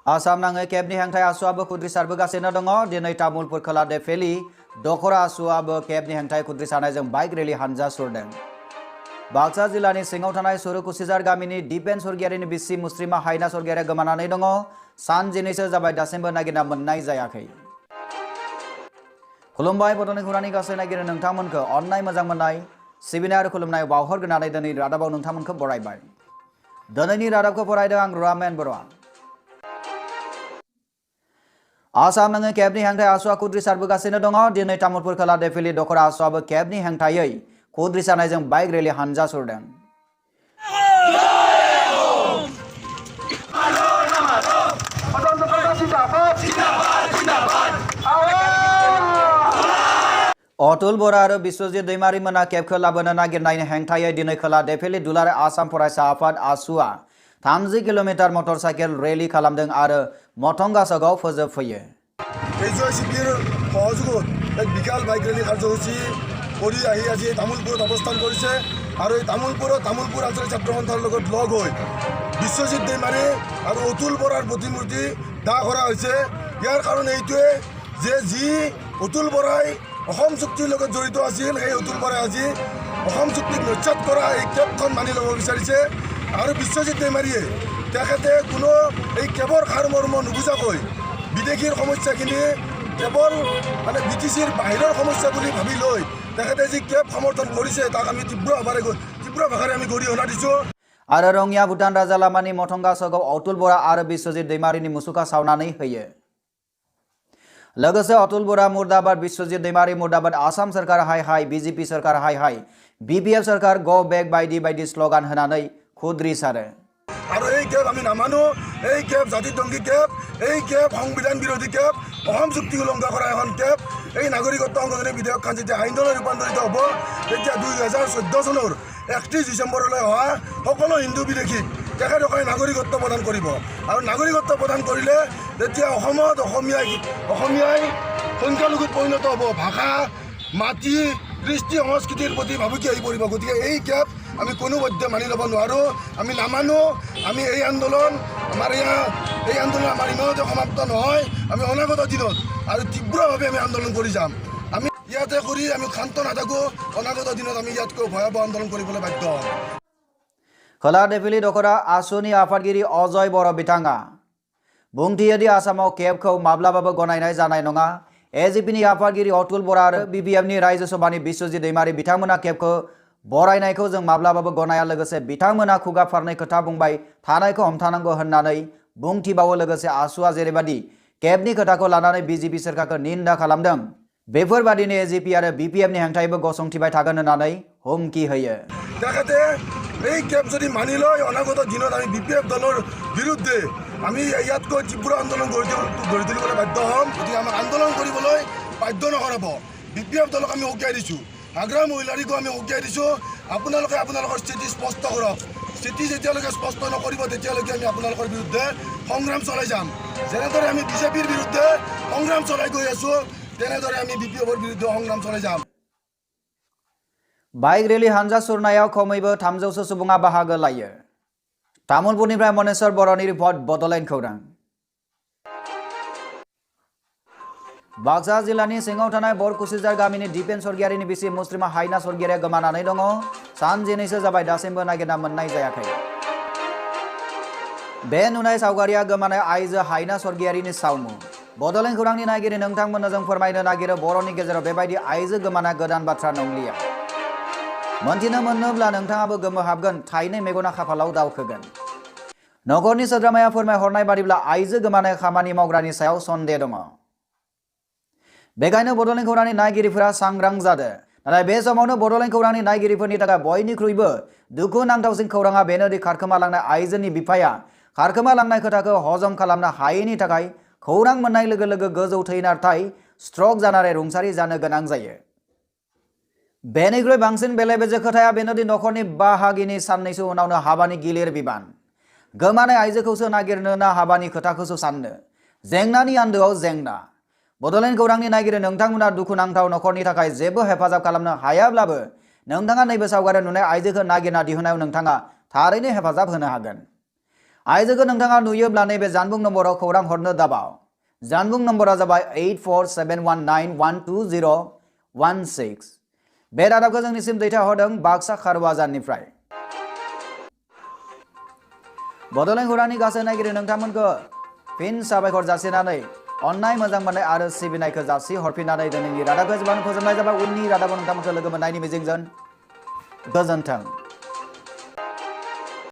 आसाम नाङै केबनि हेंथाय आसुआबो खुद्रिसारबोगासिनो दङ दिनै तामुलपुर खोला देफेलि दखरा आसुआबो केबनि हेंथाय खुद्रिसारनायजों बाइक रेलि हानजा सुरदों बाक्सा जिल्लानि सिङाव थानाय सुरुकुसिजार गामिनि दिपेन सरगियारिनि बिसि मुस्रिमा हायना सरगियारिया गोमानानै दङ सान जिनैसो जाबाय दासिमबो नागिरना मोननाय जायाखै खुलुमबाय बड'लेण्ड खौरांनि गासै नागिरो नोंथांमोनखौ अननाय मोजां मोननाय सिबिनाय आरो खुलुमनाय बावहरग्रोनानै दिनै रादाबाव नोंथांमोनखौ बरायबाय दिनैनि रादाबखौ फरायदों आं रुरामेन बर'आ आसाम नाङै केबनि हेंथाय आसुआ खुद्रिसारबोगासिनो दङ दिनै तामुलपुर खोला देफिलि दखरा आसुआबो केबनि हेंथायै खुद्रिसारनायजों बाइक रेलि हानजा सुरदों अतुल बरा आरो बिश्वजित दैमारी मोना केबखौ लाबोनो नागिरनायनि हेंथायै दिनै खोला देफिलि दुलाराय आसाम फरायसा आफाद आसुआ 30 किल'मिटार मटर साइकेल रेलि खालामदों आरो मथंगा सगाव फोजोबफैयो বিশাল বাইক ৰেলী কাৰ্যসূচী কৰি আহি আজি তামোলপুৰত অৱস্থান কৰিছে আৰু এই তামোলপুৰ আঞ্চলিক ছাত্ৰ সন্থাৰ লগত লগ হৈ বিশ্বজিৎ দৈমাৰী আৰু অতুল বৰাৰ প্ৰতিমূৰ্তি দাহ কৰা হৈছে ইয়াৰ কাৰণ এইটোৱে যে যি অতুল বৰাই অসম চুক্তিৰ লগত জড়িত আছিল সেই অতুল বৰাই আজি অসম চুক্তিক নস্যাৎ কৰা এই কেবখন মানি ল'ব বিচাৰিছে আৰু বিশ্বজিৎ দৈমাৰীয়ে তেখেতে কোনো এই কেবৰ সাৰ মৰ্ম নুবুজাকৈ বিদেশীৰ সমস্যাখিনি কেৱল মানে বিটিচিৰ বাহিৰৰ সমস্যা বুলি ভাবি লৈ তেখেতে যি কেব সমৰ্থন কৰিছে তাক আমি তীব্ৰ ভাষাৰে আমি গৰিহণা দিছোঁ आरो रङिया भुटान राजा लामानि मथंगा सगाव अतुल बरा आरो बिश्वजित दैमारीनि मुसुखा सावनानै होयो लोगोसे अतुल बरा मुर्दाबाद बिश्वजित दैमारी मुर्दाबाद आसाम सरकार हाय हाय बीजेपी सरकार हाय हाय बीपीएफ सरकार गो बेक बायदि स्लोगान होनानै खुद्रिसारो আৰু এই কেব আমি নামানো এই কেব জাতিদংগী কেব এই কেব সংবিধান বিৰোধী কেব অসম চুক্তি উলংঘা কৰা এখন কেব এই নাগৰিকত্ব সংশোধনী বিধেয়কখন যেতিয়া আইনলৈ ৰূপান্তৰিত হ'ব তেতিয়া 2014 চনৰ 31 ডিচেম্বৰলৈ অহা সকলো হিন্দু বিদেশীক তেখেতসকলে নাগৰিকত্ব প্ৰদান কৰিব আৰু নাগৰিকত্ব প্ৰদান কৰিলে তেতিয়া অসমত অসমীয়াই সংখ্যালঘুত পৰিণত হ'ব ভাষা মাটি কৃষ্টি সংস্কৃতিৰ প্ৰতি ভাবুকি আহি পৰিব গতিকে এই কেব আমি কোনোপধ্যে মানি ল'ব নোৱাৰোঁ আমি নামানো আমি এই আন্দোলন আমাৰ ইমানতে সমাপ্ত নহয় আমি অনাগত দিনত আৰু তীব্ৰভাৱে আমি আন্দোলন কৰি যাম আমি ইয়াতে কৰি আমি শান্ত নাথাকোঁ অনাগত দিনত আমি ইয়াতকৈ ভয়াৱহ আন্দোলন কৰিবলৈ বাধ্য হ'ম खोला देफिलि दखरा आसुनि आफादगिरि अजय बर' बिथाङा बुंथियोदि आसामाव केबखौ माब्लाबाबो गनायनाय जानाय नङा एजिपिनि आफादगिरि अतुल बरा आरो बीबीएफनि रायजो सभानि बिश्वजित दैमारी बिथांमोना केबखौ बरायनायखौ जों माब्लाबाबो गनाया लोगोसे बिथांमोना खुगा फारनै खोथा बुंबाय थानायखौ हमथानांगौ होननानै बुंथिबावो लोगोसे आसुआ जेरैबादि केबनि खोथाखौ लानानै बीजेपी सरकारखौ निन्दा खालामदों बेफोरबादिनो एजिपि आरो बीपीएफनि हेंथायैबो गसंथिबाय थागोन होननानै हुमखि होयो তেখেতে এই কেব যদি মানি লয় অনাগত দিনত আমি বিপিএফ দলৰ বিৰুদ্ধে আমি ইয়াতকৈ তীব্ৰ আন্দোলন গঢ়ি তুলিবলৈ বাধ্য হ'ম গতিকে আমাক আন্দোলন কৰিবলৈ বাধ্য নকৰাব বিপিএফ দলক আমি উকিয়াই দিছোঁ আগ্ৰা মহিলাৰীকো আমি উকিয়াই দিছোঁ আপোনালোকে আপোনালোকৰ স্থিতি স্পষ্ট কৰক স্থিতি যেতিয়ালৈকে স্পষ্ট নকৰিব তেতিয়ালৈকে আমি আপোনালোকৰ বিৰুদ্ধে সংগ্ৰাম চলাই যাম যেনেদৰে আমি বিজেপিৰ বিৰুদ্ধে সংগ্ৰাম চলাই গৈ আছোঁ তেনেদৰে আমি বিপিএফৰ বিৰুদ্ধে সংগ্ৰাম চলাই যাম बाइक रेलि हानजा सुरनायाव खमैबो 300 सुबुङा बाहागो लायो तामुलपुरनिफ्राय मनेश्वर बर'नि रिपर्ट बड'लेण्ड खौरां बाक्सा जिल्लानि सिङाव थानाय बरकुसिजार गामिनि दिपेन सरगियारिनि बिसि मुस्रिमा हायना सरगियारिया गोमानानै दङ सान जिनैसो जाबाय दासिमबो नागिरना मोननाय जायाखै बे नुनाय सावगारिया गोमानाय आइजो हायना सरगियारिनि सावमु बड'लेण्ड खौरांनि नागिरि नोंथांमोननो जों फोरमायनो नागिरो बर'नि गेजेराव बेबायदि आइजो गोमानाय गोदान बाथ्रा नंलिया मोनथिनो मोनोब्ला नोंथाङाबो गोमोहाबगोन थाइनै मेगना खाफालाव दावखोगोन नगरनि सोद्रोमाया फोरमायहरनाय बादिब्ला आइजो गोमानाय खामानि मावग्रानि सायाव सन्देह दङ बेखायनो बड'लेण्ड खौरांनि नायगिरिफोरा सांग्रां जादों नाथाय बे समावनो बड'लेण्ड खौरांनि नायगिरिफोरनि थाखाय बयनिख्रुइबो दुखुनांथावसिन खौराङा बेनोदि खारखोमालांनाय आइजोनि बिफाया खारखोमालांनाय खोथाखौ हजम खालामनो हायैनि थाखाय खौरां मोननाय लोगो लोगो गोजौ थै नारथाय स्ट्रक जानानै रुंसारि जानो गोनां जायो बेनिख्रुइ बांसिन बेले-बेजे खोथाया बेनोदि नखरनि बाहागिनि साननैसो उनावनो हाबानि गिलिर बिबान गोमानाय आइजोखौसो नागिरनो ना हाबानि खोथाखौसो साननो जेंनानि आन्दोआव जेंना बड'लेण्ड खौरांनि नागिरो नोंथांमोना दुखुनांथाव नखरनि थाखाय जेबो हेफाजाब खालामनो हायाब्लाबो नोंथाङा नैबे सावगारियाव नुनाय आइजोखौ नागिरना दिहुननायाव नोंथाङा थारैनो हेफाजाब होनो हागोन आइजोखौ नोंथाङा नुयोब्ला नैबे जानबुं नम्बराव खौरां हरनो दाबाव। जानबुं नम्बरा जाबाय 8471912016। बे रादाबखौ जोंनिसिम दैथायहरदों बाक्सा खारवाजारनिफ्राय। बड'लेण्ड खौरांनि गासै नायगिरि नोंथांमोनखौ फिन साबायखर जासिनानै अननाय मोजां मोननाय आरो सिबिनायखौ जासि हरफिननानै दिनैनि रादाबखौ जोबां फोजोबनाय जाबाय। उननि रादाबाव नोंथांमोनखौ लोगो मोननायनि मिजिंजों गोजोन्थों।